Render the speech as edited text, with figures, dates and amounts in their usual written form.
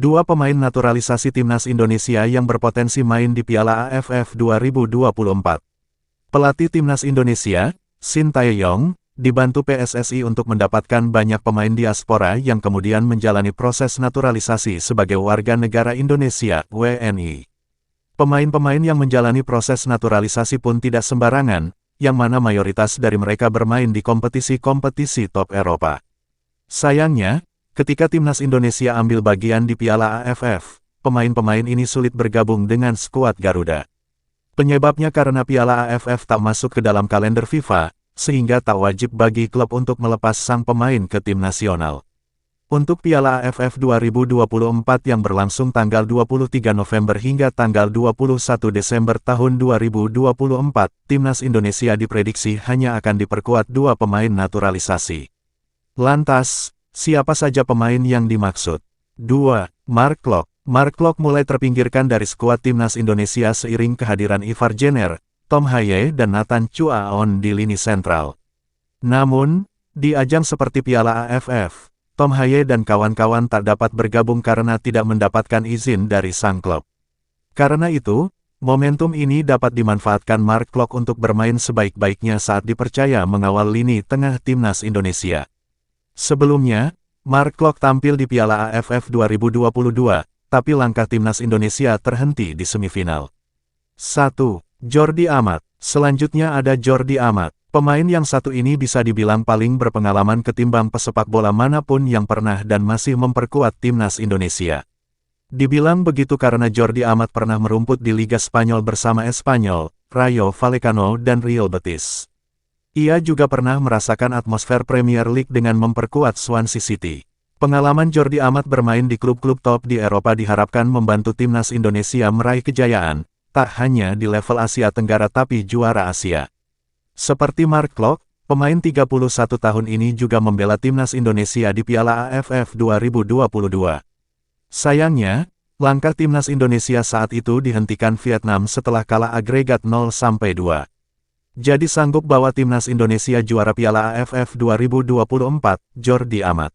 Dua pemain naturalisasi timnas Indonesia yang berpotensi main di Piala AFF 2024. Pelatih timnas Indonesia, Shin Tae-yong, dibantu PSSI untuk mendapatkan banyak pemain diaspora yang kemudian menjalani proses naturalisasi sebagai warga negara Indonesia, WNI. Pemain-pemain yang menjalani proses naturalisasi pun tidak sembarangan, yang mana mayoritas dari mereka bermain di kompetisi-kompetisi top Eropa. Sayangnya, ketika timnas Indonesia ambil bagian di Piala AFF, pemain-pemain ini sulit bergabung dengan skuad Garuda. Penyebabnya karena Piala AFF tak masuk ke dalam kalender FIFA, sehingga tak wajib bagi klub untuk melepas sang pemain ke tim nasional. Untuk Piala AFF 2024 yang berlangsung tanggal 23 November hingga tanggal 21 Desember tahun 2024, timnas Indonesia diprediksi hanya akan diperkuat dua pemain naturalisasi. Lantas, siapa saja pemain yang dimaksud? 2. Mark Klok. Mark Klok mulai terpinggirkan dari skuad timnas Indonesia seiring kehadiran Ivar Jenner, Tom Hye dan Nathan Chuaon di lini sentral. Namun, di ajang seperti Piala AFF, Tom Hye dan kawan-kawan tak dapat bergabung karena tidak mendapatkan izin dari sang klub. Karena itu, momentum ini dapat dimanfaatkan Mark Klok untuk bermain sebaik-baiknya saat dipercaya mengawal lini tengah timnas Indonesia. Sebelumnya, Mark Klok tampil di Piala AFF 2022, tapi langkah timnas Indonesia terhenti di semifinal. 1. Jordi Amat. Selanjutnya ada Jordi Amat. Pemain yang satu ini bisa dibilang paling berpengalaman ketimbang pesepak bola manapun yang pernah dan masih memperkuat timnas Indonesia. Dibilang begitu karena Jordi Amat pernah merumput di Liga Spanyol bersama Espanyol, Rayo Vallecano dan Real Betis. Ia juga pernah merasakan atmosfer Premier League dengan memperkuat Swansea City. Pengalaman Jordi Amat bermain di klub-klub top di Eropa diharapkan membantu timnas Indonesia meraih kejayaan, tak hanya di level Asia Tenggara tapi juara Asia. Seperti Mark Klok, pemain 31 tahun ini juga membela timnas Indonesia di Piala AFF 2022. Sayangnya, langkah timnas Indonesia saat itu dihentikan Vietnam setelah kalah agregat 0-2. Jadi sanggup bawa timnas Indonesia juara Piala AFF 2024, Jordi Amat.